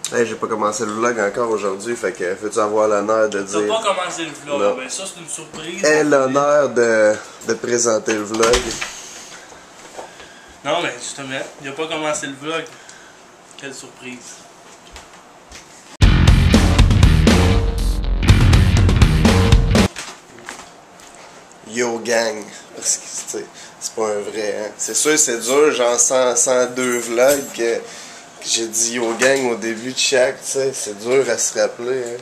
Hey, j'ai pas commencé le vlog encore aujourd'hui, fait que veux-tu avoir l'honneur de dire... T'as pas commencé le vlog, non. ben ça c'est une surprise. Aie l'honneur de présenter le vlog. Non, mais justement, il a pas commencé le vlog. Quelle surprise. Yo gang, parce que c'est pas un vrai, hein. C'est sûr c'est dur, genre 102 vlogs que j'ai dit yo gang au début de chaque, tu sais, c'est dur à se rappeler, hein.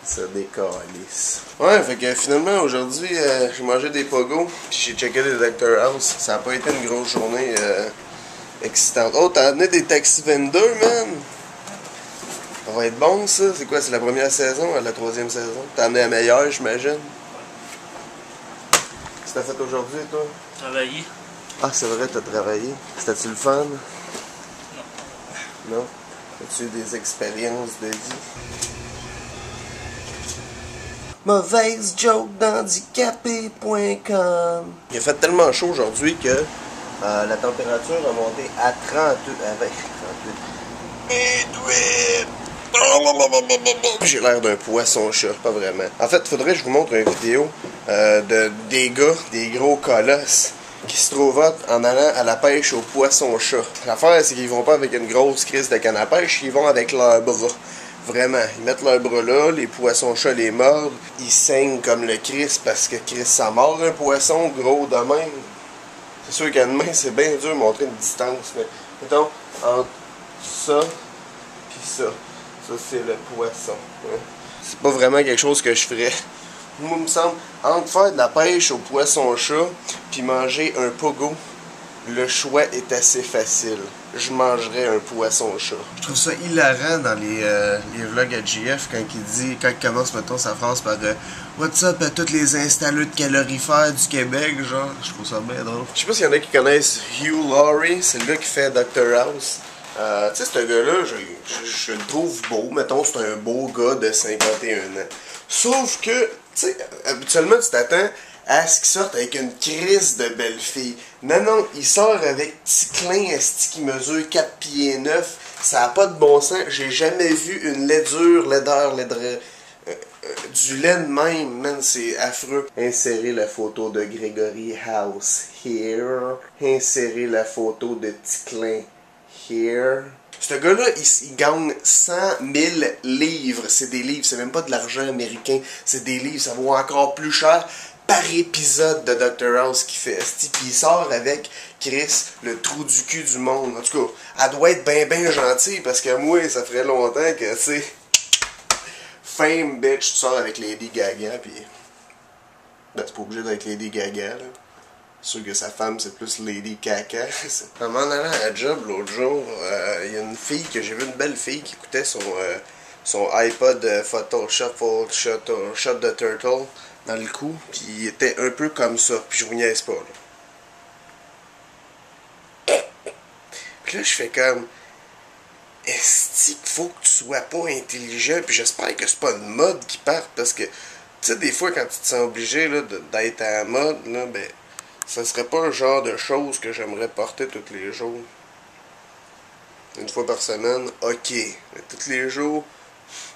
Ça décalisse. Ouais, fait que finalement aujourd'hui j'ai mangé des pogos, puis j'ai checké les Dr House. Ça a pas été une grosse journée excitante. Oh, t'as amené des Taxi 22, man! Ça va être bon ça, c'est quoi, c'est la première saison, la troisième saison? T'as amené la meilleure, j'imagine? T'as fait aujourd'hui, toi? Travailler. Ah, c'est vrai, t'as travaillé. C'était-tu le fun? Non. Non? As-tu eu des expériences de vie? Mauvaise joke d'handicapé.com. Il a fait tellement chaud aujourd'hui que la température a monté à 38. J'ai l'air d'un poisson-chat, pas vraiment. En fait, faudrait que je vous montre une vidéo des gars, des gros colosses, qui se trouvent en allant à la pêche au poisson-chat. L'affaire, c'est qu'ils vont pas avec une grosse crise de canne à pêche, ils vont avec leurs bras. Vraiment, ils mettent leurs bras là, les poissons-chats les mordent, ils saignent comme le Chris, parce que Chris, ça mord un poisson gros de même. C'est sûr qu'à demain, c'est bien dur de montrer une distance, mais mettons, entre ça, puis ça. Ça, c'est le poisson. Hein. C'est pas vraiment quelque chose que je ferais. Moi, il me semble, entre faire de la pêche au poisson-chat puis manger un pogo, le choix est assez facile. Je mangerais un poisson-chat. Je trouve ça hilarant dans les vlogs à GF quand il commence, mettons, sa phrase par What's up à tous les installeurs de calorifères du Québec, genre. Je trouve ça bien drôle. Je sais pas s'il y en a qui connaissent Hugh Laurie, c'est le gars qui fait Dr House. Tu sais, ce gars-là, je le trouve beau. Mettons, c'est un beau gars de 51 ans. Sauf que, tu sais, habituellement, tu t'attends à ce qu'il sorte avec une crise de belle fille. Non, il sort avec Ticlin esti qui mesure 4 pieds 9. Ça n'a pas de bon sens. J'ai jamais vu une laideur, du lait de même, man, c'est affreux. Insérer la photo de Gregory House here. Insérer la photo de Ticlin here. Ce gars-là, il gagne 100 000 livres. C'est des livres, c'est même pas de l'argent américain. C'est des livres, ça vaut encore plus cher par épisode de Dr House qu'il fait. Puis il sort avec Chris, le trou du cul du monde. En tout cas, elle doit être bien gentille parce que moi, ça ferait longtemps que, tu sais, fame, bitch, tu sors avec Lady Gaga, puis ben, t'es pas obligé d'être Lady Gaga, là. C'est sûr que sa femme, c'est plus Lady Caca. En m'en allant à la job l'autre jour, il y a une fille, que j'ai vu une belle fille qui écoutait son iPod Photoshop Shot the Turtle dans le cou, puis il était un peu comme ça, puis je vous niaise pas, là. Puis là, je fais comme... Est-ce qu'il faut que tu sois pas intelligent, puis j'espère que c'est pas une mode qui parte, parce que, tu sais, des fois, quand tu te sens obligé là, d'être à la mode, là, ben... ça serait pas un genre de choses que j'aimerais porter tous les jours. Une fois par semaine, ok. Mais tous les jours.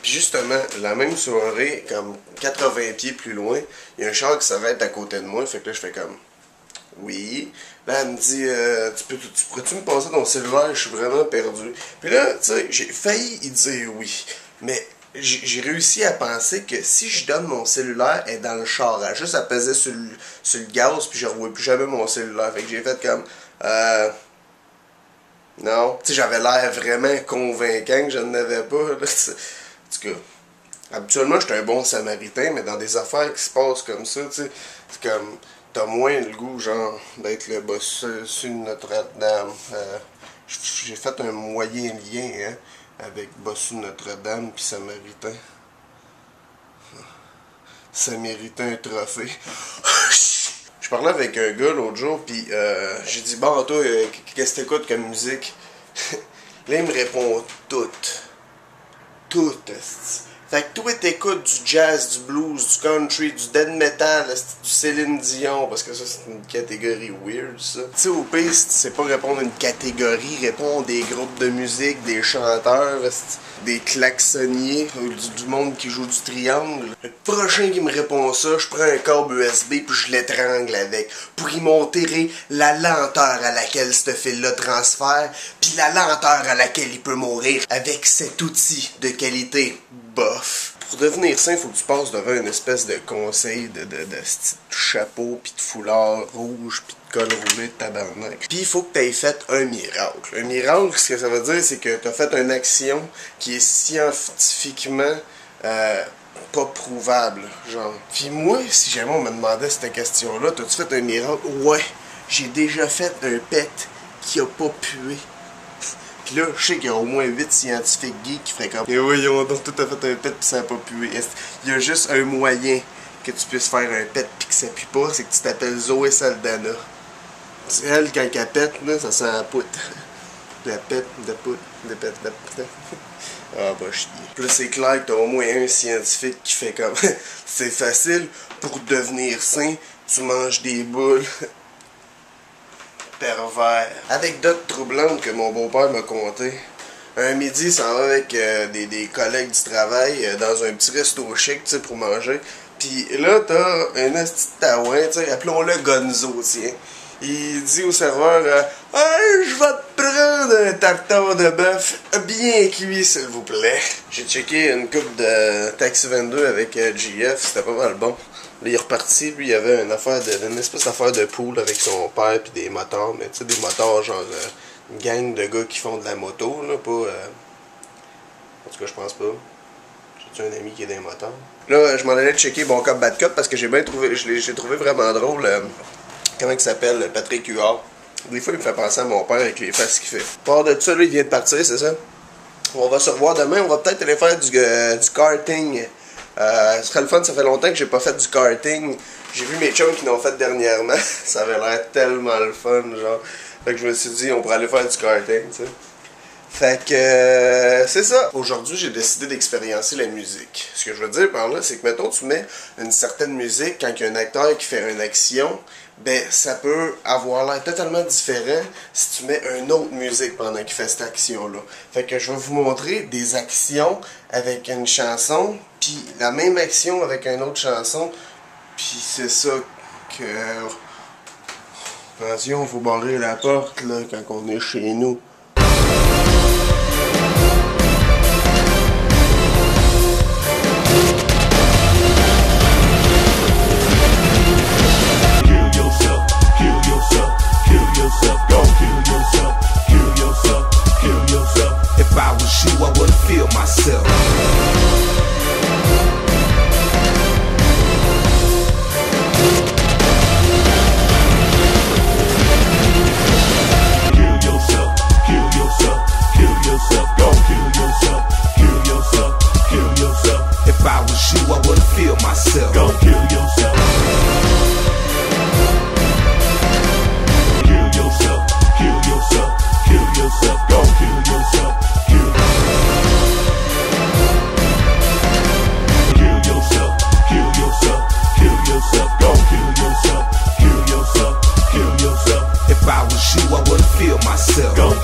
Puis justement, la même soirée, comme 80 pieds plus loin, il y a un char qui s'arrête à côté de moi. Fait que là, je fais comme... Oui. Là, elle me dit, tu pourrais-tu me passer ton cellulaire? Je suis vraiment perdu. Puis là, tu sais, j'ai failli y dire oui. Mais... j'ai réussi à penser que si je donne mon cellulaire, elle est dans le char. Elle a juste à peser sur le gaz, puis je ne revois plus jamais mon cellulaire. Fait que j'ai fait comme... non. Tu sais, j'avais l'air vraiment convaincant que je n'avais pas. Là. En tout cas, habituellement, j'étais un bon samaritain, mais dans des affaires qui se passent comme ça, tu sais, c'est comme... T'as moins le goût, genre, d'être le boss sur Notre-Dame. J'ai fait un moyen lien, hein, avec Bossu Notre-Dame puis Samaritain. Ça méritait un trophée. Je parlais avec un gars l'autre jour, puis j'ai dit, bon, toi, qu'est-ce que t'écoutes comme musique? Là, il me répond tout. Tout. Fait que toi t'écoutes du jazz, du blues, du country, du death metal, du Céline Dion, parce que ça c'est une catégorie weird ça. Tu sais au pire si tu sais pas répondre à une catégorie, réponds à des groupes de musique, des chanteurs, des klaxonniers, du monde qui joue du triangle. Le prochain qui me répond ça, je prends un câble USB puis je l'étrangle avec, pour y montrer la lenteur à laquelle ce fil-là transfère, puis la lenteur à laquelle il peut mourir avec cet outil de qualité bof. Pour devenir sain, faut que tu passes devant une espèce de conseil de chapeau, puis de foulard rouge, puis de col roulé de tabarnak. Puis il faut que tu aies fait un miracle. Un miracle, ce que ça veut dire, c'est que tu as fait une action qui est scientifiquement pas prouvable, genre. Puis moi, si jamais on me demandait cette question-là, t'as-tu fait un miracle? Ouais, j'ai déjà fait un pet qui a pas pué. Pis là, je sais qu'il y a au moins 8 scientifiques geeks qui feraient comme et voyons donc, tout a fait un pet pis ça a pas pué. Il y a juste un moyen que tu puisses faire un pet pis que ça pue pas, c'est que tu t'appelles Zoé Saldana. C'est elle, quand elle pète, là, ça sent la poutre. La pète, de poutre, de pète, de poutre. Ah bah chier. Puis là c'est clair que t'as au moins un scientifique qui fait comme c'est facile, pour devenir sain, tu manges des boules. Pervers. Anecdote troublante que mon beau-père m'a conté. Un midi, il s'en va avec des collègues du travail dans un petit resto chic, tu sais, pour manger. Puis là, t'as un esti de taouin, tu sais, appelons-le Gonzo, tiens. Il dit au serveur hey, je vais te prendre un tartare de bœuf bien cuit, s'il vous plaît. J'ai checké une coupe de Taxi 22 avec GF, c'était pas mal bon. Là, il est reparti, lui, il avait une espèce d'affaire de pool avec son père pis des motards, mais tu sais, des motards genre une gang de gars qui font de la moto, là, pas... En tout cas, je pense pas. J'ai-tu un ami qui est dans les motards? Là, je m'en allais checker Bon Cop Bad Cop parce que j'ai bien trouvé, j'ai trouvé vraiment drôle, comment il s'appelle, Patrick Huard. Des fois, il me fait penser à mon père avec les faces qu'il fait. Part de ça, là, il vient de partir, c'est ça? On va se revoir demain, on va peut-être aller faire du karting. Ce serait le fun, ça fait longtemps que j'ai pas fait du karting. J'ai vu mes chums qui l'ont fait dernièrement. Ça avait l'air tellement le fun, genre. Fait que je me suis dit, on pourrait aller faire du karting, tu sais. Fait que c'est ça. Aujourd'hui, j'ai décidé d'expériencer la musique. Ce que je veux dire par là, c'est que mettons, tu mets une certaine musique quand il y a un acteur qui fait une action, ben ça peut avoir l'air totalement différent si tu mets une autre musique pendant qu'il fait cette action-là. Fait que je vais vous montrer des actions avec une chanson, puis la même action avec une autre chanson, puis c'est ça que... Attention, faut barrer la porte là quand on est chez nous. If I was you, I wouldn't feel myself. Kill yourself, kill yourself, kill yourself, go kill yourself, kill yourself, kill yourself. If I was you, I wouldn't feel myself. Go kill yourself. Kill yourself, kill yourself, kill yourself, go kill yourself. If I was you, I wouldn't feel myself. Go